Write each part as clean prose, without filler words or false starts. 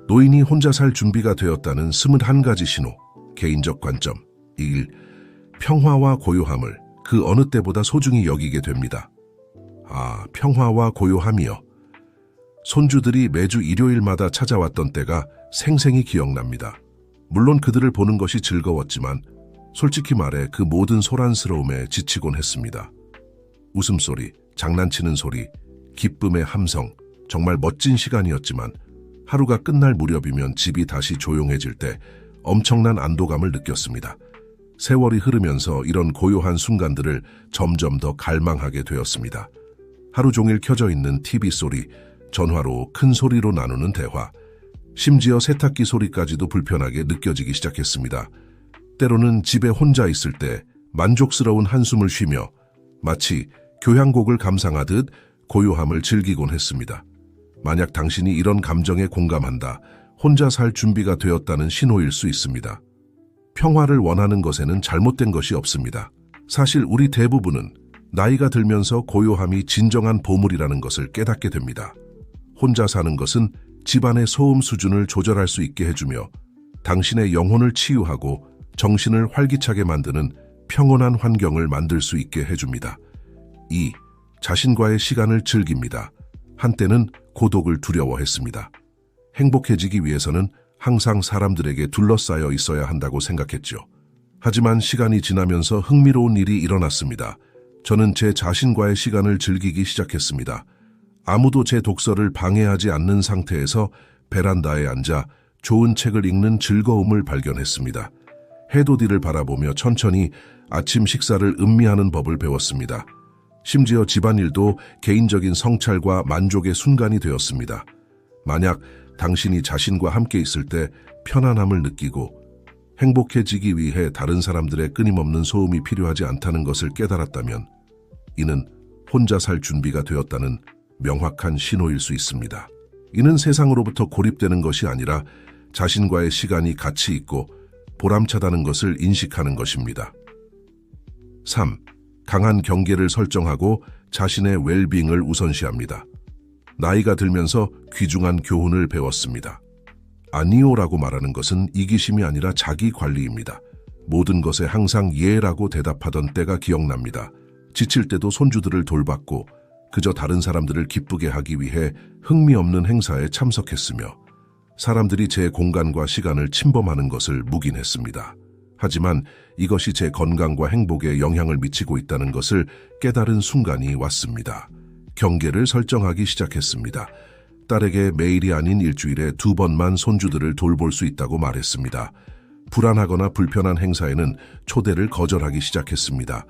노인이 혼자 살 준비가 되었다는 21가지 신호. 개인적 관점. 1. 평화와 고요함을 그 어느 때보다 소중히 여기게 됩니다. 평화와 고요함이요. 손주들이 매주 일요일마다 찾아왔던 때가 생생히 기억납니다. 물론 그들을 보는 것이 즐거웠지만 솔직히 말해 그 모든 소란스러움에 지치곤 했습니다. 웃음소리, 장난치는 소리, 기쁨의 함성, 정말 멋진 시간이었지만 하루가 끝날 무렵이면 집이 다시 조용해질 때 엄청난 안도감을 느꼈습니다. 세월이 흐르면서 이런 고요한 순간들을 점점 더 갈망하게 되었습니다. 하루 종일 켜져 있는 TV 소리, 전화로 큰 소리로 나누는 대화, 심지어 세탁기 소리까지도 불편하게 느껴지기 시작했습니다. 때로는 집에 혼자 있을 때 만족스러운 한숨을 쉬며 마치 교향곡을 감상하듯 고요함을 즐기곤 했습니다. 만약 당신이 이런 감정에 공감한다, 혼자 살 준비가 되었다는 신호일 수 있습니다. 평화를 원하는 것에는 잘못된 것이 없습니다. 사실 우리 대부분은 나이가 들면서 고요함이 진정한 보물이라는 것을 깨닫게 됩니다. 혼자 사는 것은 집안의 소음 수준을 조절할 수 있게 해주며 당신의 영혼을 치유하고 정신을 활기차게 만드는 평온한 환경을 만들 수 있게 해줍니다. 2. 자신과의 시간을 즐깁니다. 한때는 고독을 두려워했습니다. 행복해지기 위해서는 항상 사람들에게 둘러싸여 있어야 한다고 생각했죠. 하지만 시간이 지나면서 흥미로운 일이 일어났습니다. 저는 제 자신과의 시간을 즐기기 시작했습니다. 아무도 제 독서를 방해하지 않는 상태에서 베란다에 앉아 좋은 책을 읽는 즐거움을 발견했습니다. 해돋이를 바라보며 천천히 아침 식사를 음미하는 법을 배웠습니다. 심지어 집안일도 개인적인 성찰과 만족의 순간이 되었습니다. 만약 당신이 자신과 함께 있을 때 편안함을 느끼고 행복해지기 위해 다른 사람들의 끊임없는 소음이 필요하지 않다는 것을 깨달았다면 이는 혼자 살 준비가 되었다는 명확한 신호일 수 있습니다. 이는 세상으로부터 고립되는 것이 아니라 자신과의 시간이 가치 있고 보람차다는 것을 인식하는 것입니다. 3. 강한 경계를 설정하고 자신의 웰빙을 우선시합니다. 나이가 들면서 귀중한 교훈을 배웠습니다. 아니오라고 말하는 것은 이기심이 아니라 자기 관리입니다. 모든 것에 항상 예라고 대답하던 때가 기억납니다. 지칠 때도 손주들을 돌봤고 그저 다른 사람들을 기쁘게 하기 위해 흥미없는 행사에 참석했으며 사람들이 제 공간과 시간을 침범하는 것을 묵인했습니다. 하지만 이것이 제 건강과 행복에 영향을 미치고 있다는 것을 깨달은 순간이 왔습니다. 경계를 설정하기 시작했습니다. 딸에게 매일이 아닌 일주일에 2번만 손주들을 돌볼 수 있다고 말했습니다. 불안하거나 불편한 행사에는 초대를 거절하기 시작했습니다.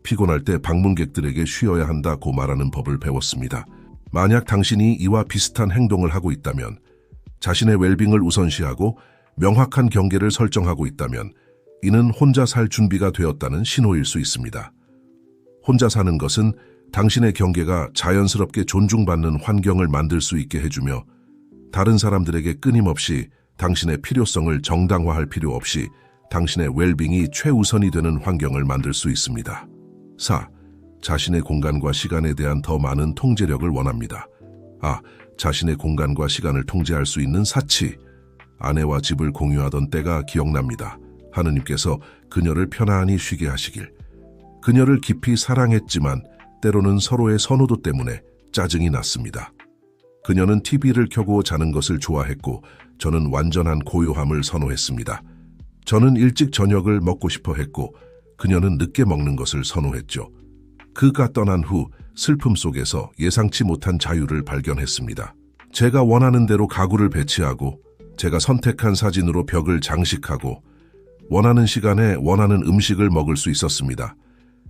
피곤할 때 방문객들에게 쉬어야 한다고 말하는 법을 배웠습니다. 만약 당신이 이와 비슷한 행동을 하고 있다면, 자신의 웰빙을 우선시하고 명확한 경계를 설정하고 있다면 이는 혼자 살 준비가 되었다는 신호일 수 있습니다. 혼자 사는 것은 당신의 경계가 자연스럽게 존중받는 환경을 만들 수 있게 해주며 다른 사람들에게 끊임없이 당신의 필요성을 정당화할 필요 없이 당신의 웰빙이 최우선이 되는 환경을 만들 수 있습니다. 4. 자신의 공간과 시간에 대한 더 많은 통제력을 원합니다. 자신의 공간과 시간을 통제할 수 있는 사치. 아내와 집을 공유하던 때가 기억납니다. 하느님께서 그녀를 편안히 쉬게 하시길. 그녀를 깊이 사랑했지만 때로는 서로의 선호도 때문에 짜증이 났습니다. 그녀는 TV를 켜고 자는 것을 좋아했고 저는 완전한 고요함을 선호했습니다. 저는 일찍 저녁을 먹고 싶어 했고 그녀는 늦게 먹는 것을 선호했죠. 그가 떠난 후 슬픔 속에서 예상치 못한 자유를 발견했습니다. 제가 원하는 대로 가구를 배치하고 제가 선택한 사진으로 벽을 장식하고 원하는 시간에 원하는 음식을 먹을 수 있었습니다.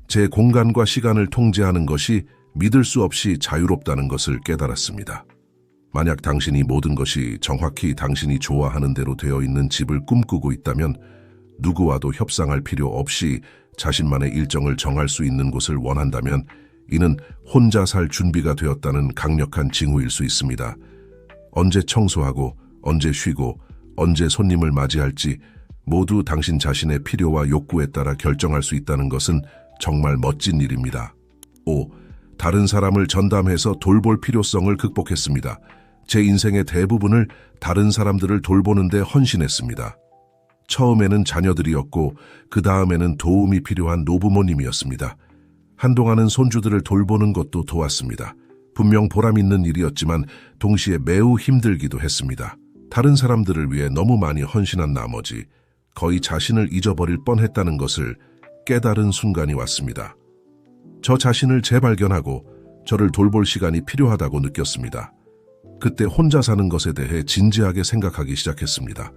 제 공간과 시간을 통제하는 것이 믿을 수 없이 자유롭다는 것을 깨달았습니다. 만약 당신이 모든 것이 정확히 당신이 좋아하는 대로 되어 있는 집을 꿈꾸고 있다면 누구와도 협상할 필요 없이 자신만의 일정을 정할 수 있는 곳을 원한다면 이는 혼자 살 준비가 되었다는 강력한 징후일 수 있습니다. 언제 청소하고 언제 쉬고 언제 손님을 맞이할지 모두 당신 자신의 필요와 욕구에 따라 결정할 수 있다는 것은 정말 멋진 일입니다. 5. 다른 사람을 전담해서 돌볼 필요성을 극복했습니다. 제 인생의 대부분을 다른 사람들을 돌보는 데 헌신했습니다. 처음에는 자녀들이었고 그 다음에는 도움이 필요한 노부모님이었습니다. 한동안은 손주들을 돌보는 것도 도왔습니다. 분명 보람 있는 일이었지만 동시에 매우 힘들기도 했습니다. 다른 사람들을 위해 너무 많이 헌신한 나머지 거의 자신을 잊어버릴 뻔했다는 것을 깨달은 순간이 왔습니다. 저 자신을 재발견하고 저를 돌볼 시간이 필요하다고 느꼈습니다. 그때 혼자 사는 것에 대해 진지하게 생각하기 시작했습니다.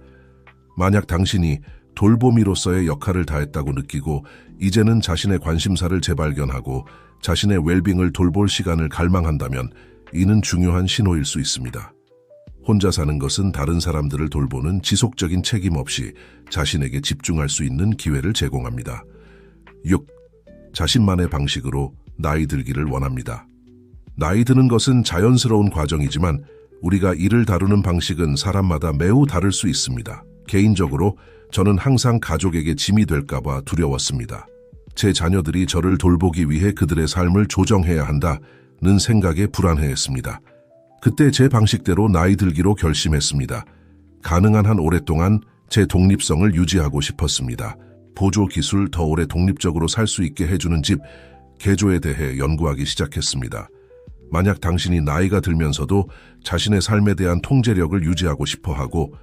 만약 당신이 돌보미로서의 역할을 다했다고 느끼고 이제는 자신의 관심사를 재발견하고 자신의 웰빙을 돌볼 시간을 갈망한다면 이는 중요한 신호일 수 있습니다. 혼자 사는 것은 다른 사람들을 돌보는 지속적인 책임 없이 자신에게 집중할 수 있는 기회를 제공합니다. 6. 자신만의 방식으로 나이 들기를 원합니다. 나이 드는 것은 자연스러운 과정이지만 우리가 이를 다루는 방식은 사람마다 매우 다를 수 있습니다. 개인적으로 저는 항상 가족에게 짐이 될까봐 두려웠습니다. 제 자녀들이 저를 돌보기 위해 그들의 삶을 조정해야 한다는 생각에 불안해했습니다. 그때 제 방식대로 나이 들기로 결심했습니다. 가능한 한 오랫동안 제 독립성을 유지하고 싶었습니다. 보조 기술, 더 오래 독립적으로 살 수 있게 해주는 집, 개조에 대해 연구하기 시작했습니다. 만약 당신이 나이가 들면서도 자신의 삶에 대한 통제력을 유지하고 싶어 하고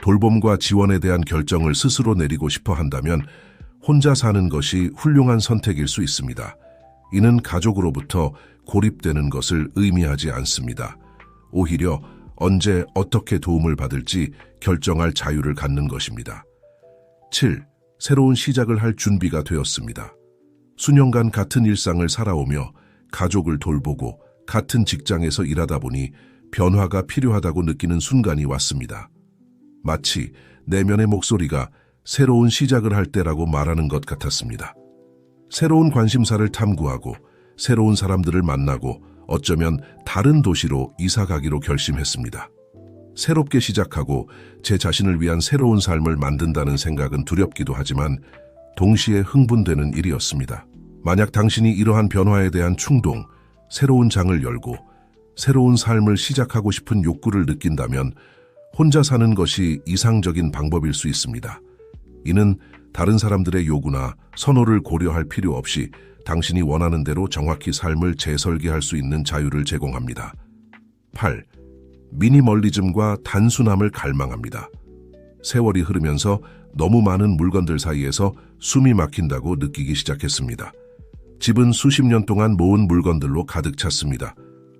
돌봄과 지원에 대한 결정을 스스로 내리고 싶어 한다면 혼자 사는 것이 훌륭한 선택일 수 있습니다. 이는 가족으로부터 고립되는 것을 의미하지 않습니다. 오히려 언제 어떻게 도움을 받을지 결정할 자유를 갖는 것입니다. 7. 새로운 시작을 할 준비가 되었습니다. 수년간 같은 일상을 살아오며 가족을 돌보고 같은 직장에서 일하다 보니 변화가 필요하다고 느끼는 순간이 왔습니다. 마치 내면의 목소리가 새로운 시작을 할 때라고 말하는 것 같았습니다. 새로운 관심사를 탐구하고 새로운 사람들을 만나고 어쩌면 다른 도시로 이사 가기로 결심했습니다. 새롭게 시작하고 제 자신을 위한 새로운 삶을 만든다는 생각은 두렵기도 하지만 동시에 흥분되는 일이었습니다. 만약 당신이 이러한 변화에 대한 충동, 새로운 장을 열고 새로운 삶을 시작하고 싶은 욕구를 느낀다면 혼자 사는 것이 이상적인 방법일 수 있습니다. 이는 다른 사람들의 요구나 선호를 고려할 필요 없이 당신이 원하는 대로 정확히 삶을 재설계할 수 있는 자유를 제공합니다. 8. 미니멀리즘과 단순함을 갈망합니다. 세월이 흐르면서 너무 많은 물건들 사이에서 숨이 막힌다고 느끼기 시작했습니다. 집은 수십 년 동안 모은 물건들로 가득 찼습니다.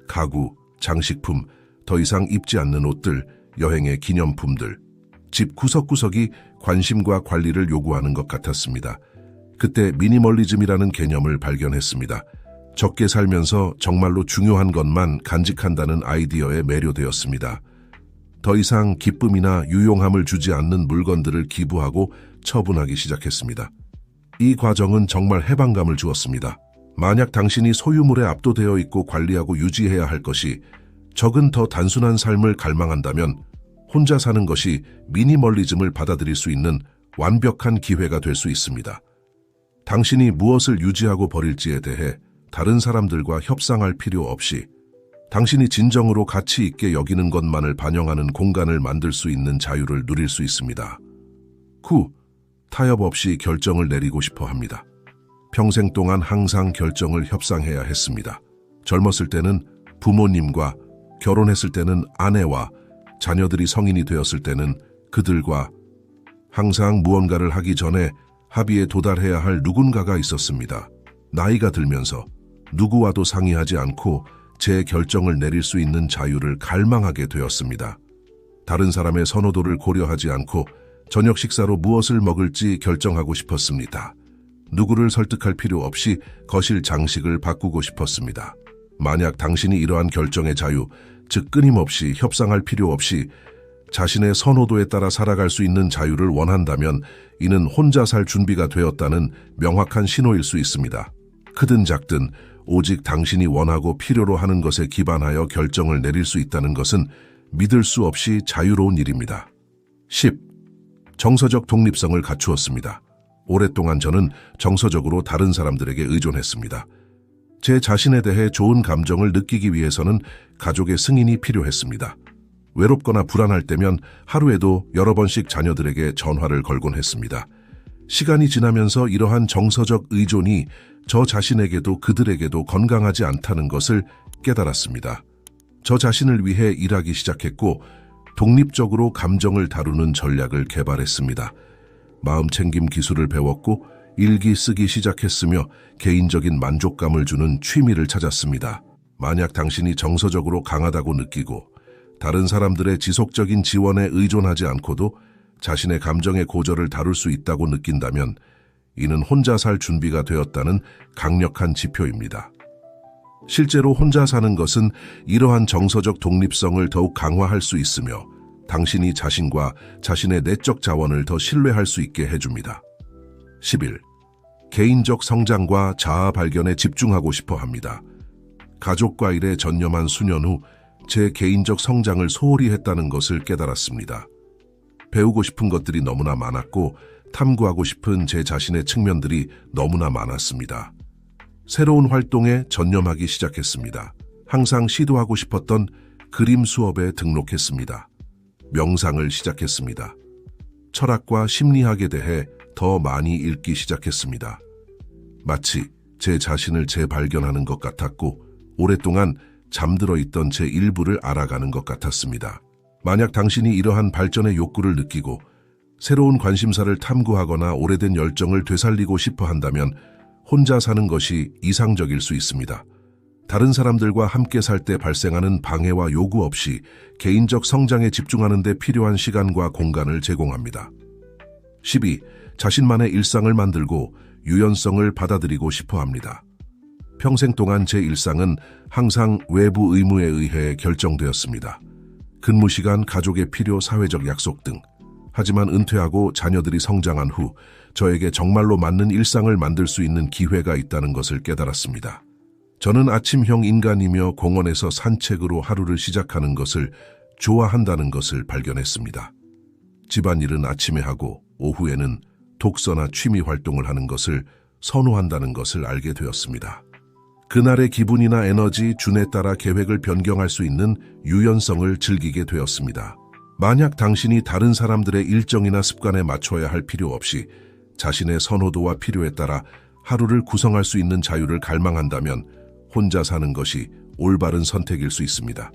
가구, 장식품, 더 이상 입지 않는 옷들, 여행의 기념품들. 집 구석구석이 관심과 관리를 요구하는 것 같았습니다. 그때 미니멀리즘이라는 개념을 발견했습니다. 적게 살면서 정말로 중요한 것만 간직한다는 아이디어에 매료되었습니다. 더 이상 기쁨이나 유용함을 주지 않는 물건들을 기부하고 처분하기 시작했습니다. 이 과정은 정말 해방감을 주었습니다. 만약 당신이 소유물에 압도되어 있고 관리하고 유지해야 할 것이 적은 더 단순한 삶을 갈망한다면 혼자 사는 것이 미니멀리즘을 받아들일 수 있는 완벽한 기회가 될 수 있습니다. 당신이 무엇을 유지하고 버릴지에 대해 다른 사람들과 협상할 필요 없이 당신이 진정으로 가치 있게 여기는 것만을 반영하는 공간을 만들 수 있는 자유를 누릴 수 있습니다. 9. 타협 없이 결정을 내리고 싶어 합니다. 평생 동안 항상 결정을 협상해야 했습니다. 젊었을 때는 부모님과, 결혼했을 때는 아내와, 자녀들이 성인이 되었을 때는 그들과, 항상 무언가를 하기 전에 합의에 도달해야 할 누군가가 있었습니다. 나이가 들면서 누구와도 상의하지 않고 제 결정을 내릴 수 있는 자유를 갈망하게 되었습니다. 다른 사람의 선호도를 고려하지 않고 저녁 식사로 무엇을 먹을지 결정하고 싶었습니다. 누구를 설득할 필요 없이 거실 장식을 바꾸고 싶었습니다. 만약 당신이 이러한 결정의 자유, 즉 끊임없이 협상할 필요 없이 자신의 선호도에 따라 살아갈 수 있는 자유를 원한다면 이는 혼자 살 준비가 되었다는 명확한 신호일 수 있습니다. 크든 작든 오직 당신이 원하고 필요로 하는 것에 기반하여 결정을 내릴 수 있다는 것은 믿을 수 없이 자유로운 일입니다. 10. 정서적 독립성을 갖추었습니다. 오랫동안 저는 정서적으로 다른 사람들에게 의존했습니다. 제 자신에 대해 좋은 감정을 느끼기 위해서는 가족의 승인이 필요했습니다. 외롭거나 불안할 때면 하루에도 여러 번씩 자녀들에게 전화를 걸곤 했습니다. 시간이 지나면서 이러한 정서적 의존이 저 자신에게도 그들에게도 건강하지 않다는 것을 깨달았습니다. 저 자신을 위해 일하기 시작했고 독립적으로 감정을 다루는 전략을 개발했습니다. 마음챙김 기술을 배웠고 일기 쓰기 시작했으며 개인적인 만족감을 주는 취미를 찾았습니다. 만약 당신이 정서적으로 강하다고 느끼고 다른 사람들의 지속적인 지원에 의존하지 않고도 자신의 감정의 고절을 다룰 수 있다고 느낀다면 이는 혼자 살 준비가 되었다는 강력한 지표입니다. 실제로 혼자 사는 것은 이러한 정서적 독립성을 더욱 강화할 수 있으며 당신이 자신과 자신의 내적 자원을 더 신뢰할 수 있게 해줍니다. 11. 개인적 성장과 자아 발견에 집중하고 싶어 합니다. 가족과 일에 전념한 수년 후 제 개인적 성장을 소홀히 했다는 것을 깨달았습니다. 배우고 싶은 것들이 너무나 많았고 탐구하고 싶은 제 자신의 측면들이 너무나 많았습니다. 새로운 활동에 전념하기 시작했습니다. 항상 시도하고 싶었던 그림 수업에 등록했습니다. 명상을 시작했습니다. 철학과 심리학에 대해 더 많이 읽기 시작했습니다. 마치 제 자신을 재발견하는 것 같았고 오랫동안 잠들어 있던 제 일부를 알아가는 것 같았습니다. 만약 당신이 이러한 발전의 욕구를 느끼고 새로운 관심사를 탐구하거나 오래된 열정을 되살리고 싶어 한다면 혼자 사는 것이 이상적일 수 있습니다. 다른 사람들과 함께 살 때 발생하는 방해와 요구 없이 개인적 성장에 집중하는 데 필요한 시간과 공간을 제공합니다. 12. 자신만의 일상을 만들고 유연성을 받아들이고 싶어 합니다. 평생 동안 제 일상은 항상 외부 의무에 의해 결정되었습니다. 근무 시간, 가족의 필요, 사회적 약속 등. 하지만 은퇴하고 자녀들이 성장한 후 저에게 정말로 맞는 일상을 만들 수 있는 기회가 있다는 것을 깨달았습니다. 저는 아침형 인간이며 공원에서 산책으로 하루를 시작하는 것을 좋아한다는 것을 발견했습니다. 집안일은 아침에 하고 오후에는 독서나 취미 활동을 하는 것을 선호한다는 것을 알게 되었습니다. 그날의 기분이나 에너지, 준에 따라 계획을 변경할 수 있는 유연성을 즐기게 되었습니다. 만약 당신이 다른 사람들의 일정이나 습관에 맞춰야 할 필요 없이 자신의 선호도와 필요에 따라 하루를 구성할 수 있는 자유를 갈망한다면 혼자 사는 것이 올바른 선택일 수 있습니다.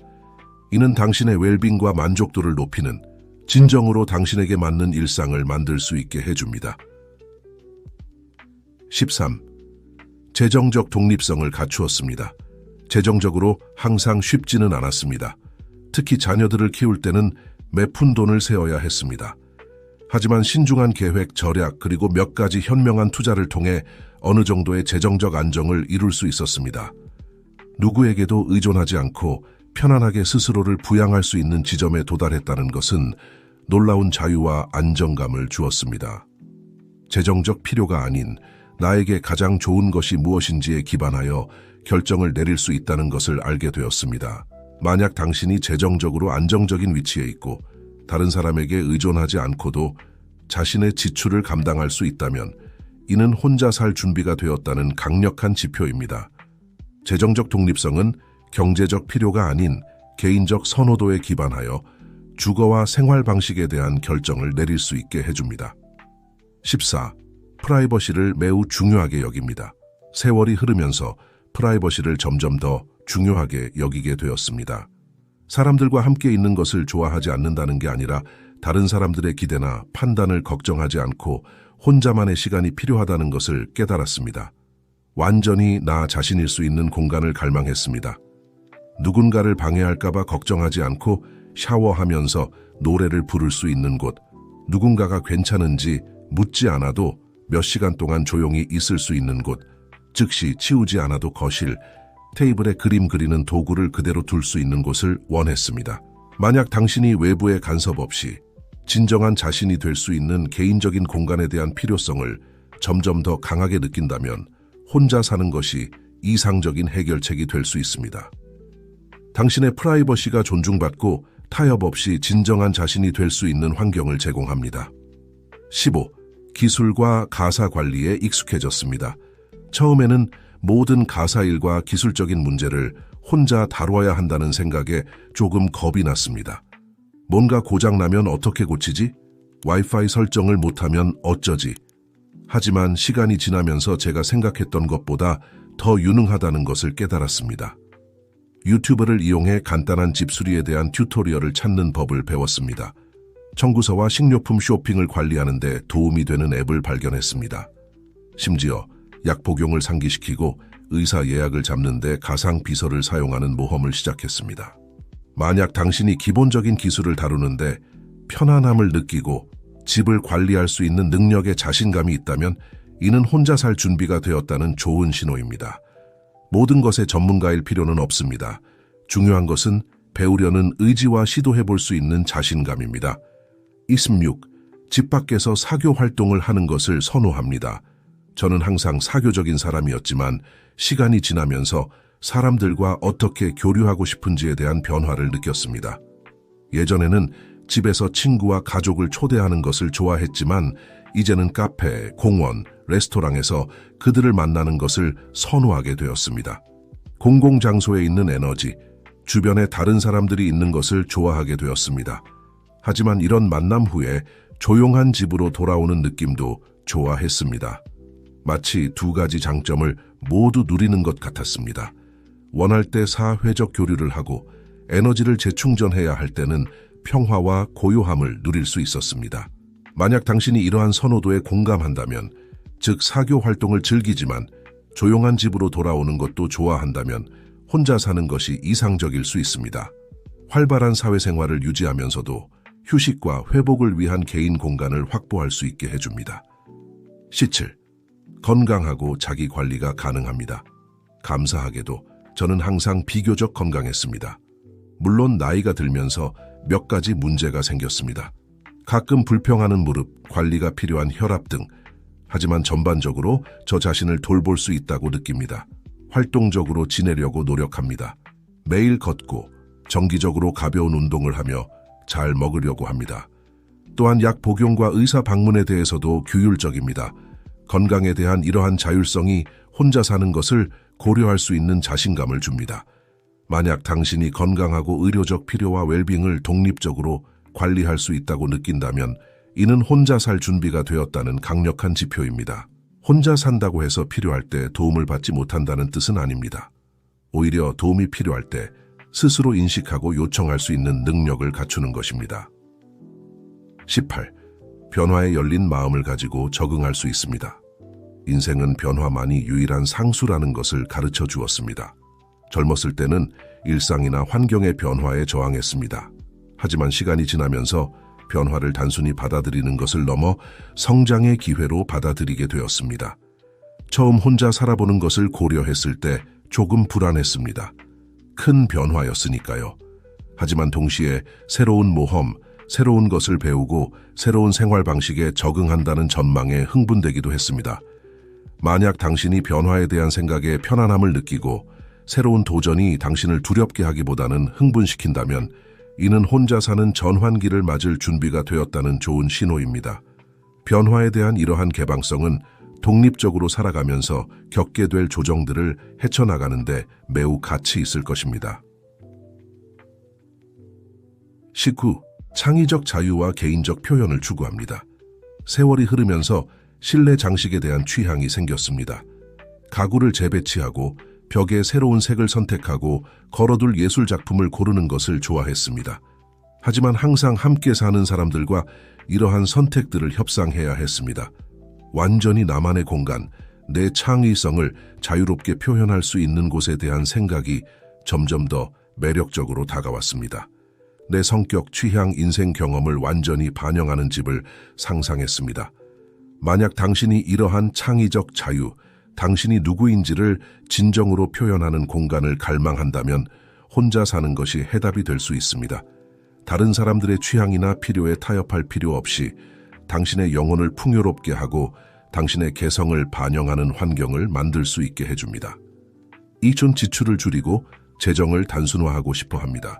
이는 당신의 웰빙과 만족도를 높이는 진정으로 당신에게 맞는 일상을 만들 수 있게 해줍니다. 13. 재정적 독립성을 갖추었습니다. 재정적으로 항상 쉽지는 않았습니다. 특히 자녀들을 키울 때는 매 푼 돈을 세어야 했습니다. 하지만 신중한 계획, 절약, 그리고 몇 가지 현명한 투자를 통해 어느 정도의 재정적 안정을 이룰 수 있었습니다. 누구에게도 의존하지 않고 편안하게 스스로를 부양할 수 있는 지점에 도달했다는 것은 놀라운 자유와 안정감을 주었습니다. 재정적 필요가 아닌 나에게 가장 좋은 것이 무엇인지에 기반하여 결정을 내릴 수 있다는 것을 알게 되었습니다. 만약 당신이 재정적으로 안정적인 위치에 있고 다른 사람에게 의존하지 않고도 자신의 지출을 감당할 수 있다면 이는 혼자 살 준비가 되었다는 강력한 지표입니다. 재정적 독립성은 경제적 필요가 아닌 개인적 선호도에 기반하여 주거와 생활 방식에 대한 결정을 내릴 수 있게 해줍니다. 14. 프라이버시를 매우 중요하게 여깁니다. 세월이 흐르면서 프라이버시를 점점 더 중요하게 여기게 되었습니다. 사람들과 함께 있는 것을 좋아하지 않는다는 게 아니라 다른 사람들의 기대나 판단을 걱정하지 않고 혼자만의 시간이 필요하다는 것을 깨달았습니다. 완전히 나 자신일 수 있는 공간을 갈망했습니다. 누군가를 방해할까봐 걱정하지 않고 샤워하면서 노래를 부를 수 있는 곳, 누군가가 괜찮은지 묻지 않아도 몇 시간 동안 조용히 있을 수 있는 곳, 즉시 치우지 않아도 거실, 테이블에 그림 그리는 도구를 그대로 둘 수 있는 곳을 원했습니다. 만약 당신이 외부의 간섭 없이 진정한 자신이 될 수 있는 개인적인 공간에 대한 필요성을 점점 더 강하게 느낀다면 혼자 사는 것이 이상적인 해결책이 될 수 있습니다. 당신의 프라이버시가 존중받고 타협 없이 진정한 자신이 될 수 있는 환경을 제공합니다. 15. 기술과 가사 관리에 익숙해졌습니다. 처음에는 모든 가사 일과 기술적인 문제를 혼자 다뤄야 한다는 생각에 조금 겁이 났습니다. 뭔가 고장나면 어떻게 고치지? 와이파이 설정을 못하면 어쩌지? 하지만 시간이 지나면서 제가 생각했던 것보다 더 유능하다는 것을 깨달았습니다. 유튜브를 이용해 간단한 집수리에 대한 튜토리얼을 찾는 법을 배웠습니다. 청구서와 식료품 쇼핑을 관리하는 데 도움이 되는 앱을 발견했습니다. 심지어 약 복용을 상기시키고 의사 예약을 잡는 데 가상 비서를 사용하는 모험을 시작했습니다. 만약 당신이 기본적인 기술을 다루는데 편안함을 느끼고 집을 관리할 수 있는 능력에 자신감이 있다면 이는 혼자 살 준비가 되었다는 좋은 신호입니다. 모든 것의 전문가일 필요는 없습니다. 중요한 것은 배우려는 의지와 시도해볼 수 있는 자신감입니다. 26. 집 밖에서 사교 활동을 하는 것을 선호합니다. 저는 항상 사교적인 사람이었지만 시간이 지나면서 사람들과 어떻게 교류하고 싶은지에 대한 변화를 느꼈습니다. 예전에는 집에서 친구와 가족을 초대하는 것을 좋아했지만 이제는 카페, 공원, 레스토랑에서 그들을 만나는 것을 선호하게 되었습니다. 공공장소에 있는 에너지, 주변에 다른 사람들이 있는 것을 좋아하게 되었습니다. 하지만 이런 만남 후에 조용한 집으로 돌아오는 느낌도 좋아했습니다. 마치 두 가지 장점을 모두 누리는 것 같았습니다. 원할 때 사회적 교류를 하고 에너지를 재충전해야 할 때는 평화와 고요함을 누릴 수 있었습니다. 만약 당신이 이러한 선호도에 공감한다면, 즉 사교 활동을 즐기지만 조용한 집으로 돌아오는 것도 좋아한다면 혼자 사는 것이 이상적일 수 있습니다. 활발한 사회생활을 유지하면서도 휴식과 회복을 위한 개인 공간을 확보할 수 있게 해줍니다. 17. 건강하고 자기 관리가 가능합니다. 감사하게도 저는 항상 비교적 건강했습니다. 물론 나이가 들면서 몇 가지 문제가 생겼습니다. 가끔 불평하는 무릎, 관리가 필요한 혈압 등. 하지만 전반적으로 저 자신을 돌볼 수 있다고 느낍니다. 활동적으로 지내려고 노력합니다. 매일 걷고 정기적으로 가벼운 운동을 하며 잘 먹으려고 합니다. 또한 약 복용과 의사 방문에 대해서도 규율적입니다. 건강에 대한 이러한 자율성이 혼자 사는 것을 고려할 수 있는 자신감을 줍니다. 만약 당신이 건강하고 의료적 필요와 웰빙을 독립적으로 관리할 수 있다고 느낀다면 이는 혼자 살 준비가 되었다는 강력한 지표입니다. 혼자 산다고 해서 필요할 때 도움을 받지 못한다는 뜻은 아닙니다. 오히려 도움이 필요할 때 스스로 인식하고 요청할 수 있는 능력을 갖추는 것입니다. 18. 변화에 열린 마음을 가지고 적응할 수 있습니다. 인생은 변화만이 유일한 상수라는 것을 가르쳐 주었습니다. 젊었을 때는 일상이나 환경의 변화에 저항했습니다. 하지만 시간이 지나면서 변화를 단순히 받아들이는 것을 넘어 성장의 기회로 받아들이게 되었습니다. 처음 혼자 살아보는 것을 고려했을 때 조금 불안했습니다. 큰 변화였으니까요. 하지만 동시에 새로운 모험, 새로운 것을 배우고 새로운 생활 방식에 적응한다는 전망에 흥분되기도 했습니다. 만약 당신이 변화에 대한 생각에 편안함을 느끼고 새로운 도전이 당신을 두렵게 하기보다는 흥분시킨다면 이는 혼자 사는 전환기를 맞을 준비가 되었다는 좋은 신호입니다. 변화에 대한 이러한 개방성은 독립적으로 살아가면서 겪게 될 조정들을 헤쳐나가는데 매우 가치 있을 것입니다. 19. 창의적 자유와 개인적 표현을 추구합니다. 세월이 흐르면서 실내 장식에 대한 취향이 생겼습니다. 가구를 재배치하고 벽에 새로운 색을 선택하고 걸어둘 예술 작품을 고르는 것을 좋아했습니다. 하지만 항상 함께 사는 사람들과 이러한 선택들을 협상해야 했습니다. 완전히 나만의 공간, 내 창의성을 자유롭게 표현할 수 있는 곳에 대한 생각이 점점 더 매력적으로 다가왔습니다. 내 성격, 취향, 인생 경험을 완전히 반영하는 집을 상상했습니다. 만약 당신이 이러한 창의적 자유, 당신이 누구인지를 진정으로 표현하는 공간을 갈망한다면 혼자 사는 것이 해답이 될 수 있습니다. 다른 사람들의 취향이나 필요에 타협할 필요 없이 당신의 영혼을 풍요롭게 하고 당신의 개성을 반영하는 환경을 만들 수 있게 해줍니다. 이촌 지출을 줄이고 재정을 단순화하고 싶어 합니다.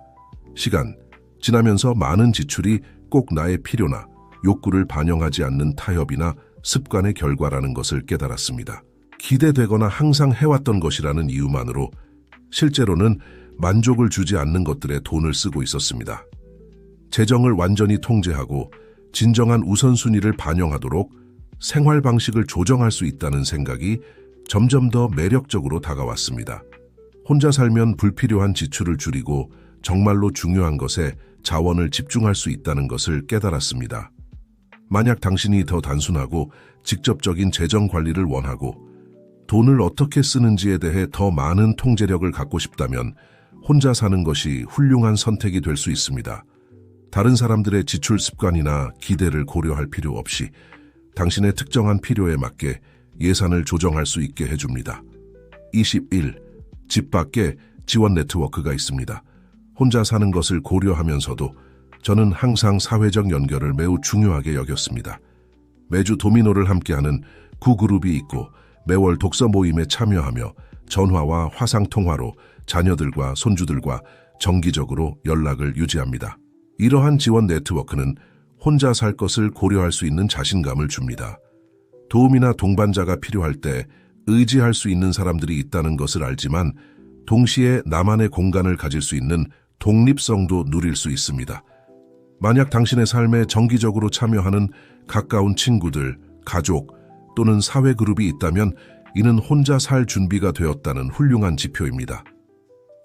시간 지나면서 많은 지출이 꼭 나의 필요나 욕구를 반영하지 않는 타협이나 습관의 결과라는 것을 깨달았습니다. 기대되거나 항상 해왔던 것이라는 이유만으로 실제로는 만족을 주지 않는 것들에 돈을 쓰고 있었습니다. 재정을 완전히 통제하고 진정한 우선순위를 반영하도록 생활 방식을 조정할 수 있다는 생각이 점점 더 매력적으로 다가왔습니다. 혼자 살면 불필요한 지출을 줄이고 정말로 중요한 것에 자원을 집중할 수 있다는 것을 깨달았습니다. 만약 당신이 더 단순하고 직접적인 재정 관리를 원하고 돈을 어떻게 쓰는지에 대해 더 많은 통제력을 갖고 싶다면 혼자 사는 것이 훌륭한 선택이 될 수 있습니다. 다른 사람들의 지출 습관이나 기대를 고려할 필요 없이 당신의 특정한 필요에 맞게 예산을 조정할 수 있게 해줍니다. 21. 집 밖에 지원 네트워크가 있습니다. 혼자 사는 것을 고려하면서도 저는 항상 사회적 연결을 매우 중요하게 여겼습니다. 매주 도미노를 함께하는 구그룹이 있고 매월 독서 모임에 참여하며 전화와 화상통화로 자녀들과 손주들과 정기적으로 연락을 유지합니다. 이러한 지원 네트워크는 혼자 살 것을 고려할 수 있는 자신감을 줍니다. 도움이나 동반자가 필요할 때 의지할 수 있는 사람들이 있다는 것을 알지만 동시에 나만의 공간을 가질 수 있는 독립성도 누릴 수 있습니다. 만약 당신의 삶에 정기적으로 참여하는 가까운 친구들, 가족 또는 사회 그룹이 있다면 이는 혼자 살 준비가 되었다는 훌륭한 지표입니다.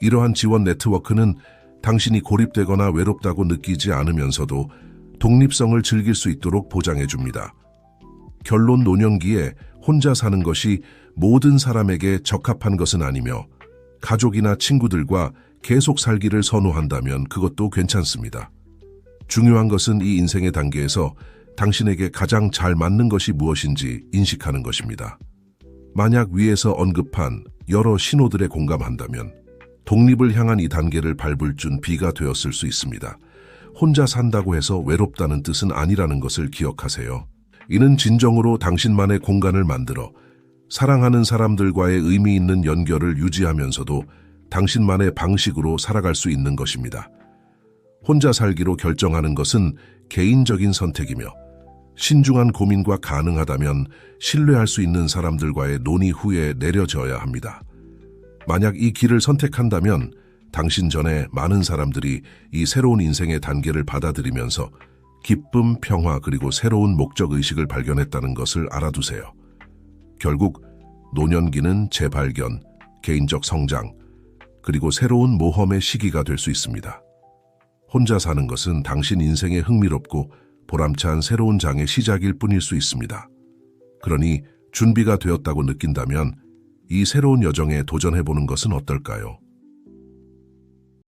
이러한 지원 네트워크는 당신이 고립되거나 외롭다고 느끼지 않으면서도 독립성을 즐길 수 있도록 보장해 줍니다. 결론, 노년기에 혼자 사는 것이 모든 사람에게 적합한 것은 아니며 가족이나 친구들과 계속 살기를 선호한다면 그것도 괜찮습니다. 중요한 것은 이 인생의 단계에서 당신에게 가장 잘 맞는 것이 무엇인지 인식하는 것입니다. 만약 위에서 언급한 여러 신호들에 공감한다면 독립을 향한 이 단계를 밟을 준비가 되었을 수 있습니다. 혼자 산다고 해서 외롭다는 뜻은 아니라는 것을 기억하세요. 이는 진정으로 당신만의 공간을 만들어 사랑하는 사람들과의 의미 있는 연결을 유지하면서도 당신만의 방식으로 살아갈 수 있는 것입니다. 혼자 살기로 결정하는 것은 개인적인 선택이며 신중한 고민과 가능하다면 신뢰할 수 있는 사람들과의 논의 후에 내려져야 합니다. 만약 이 길을 선택한다면 당신 전에 많은 사람들이 이 새로운 인생의 단계를 받아들이면서 기쁨, 평화 그리고 새로운 목적의식을 발견했다는 것을 알아두세요. 결국 노년기는 재발견, 개인적 성장, 그리고 새로운 모험의 시기가 될 수 있습니다. 혼자 사는 것은 당신 인생의 흥미롭고 보람찬 새로운 장의 시작일 뿐일 수 있습니다. 그러니 준비가 되었다고 느낀다면 이 새로운 여정에 도전해보는 것은 어떨까요?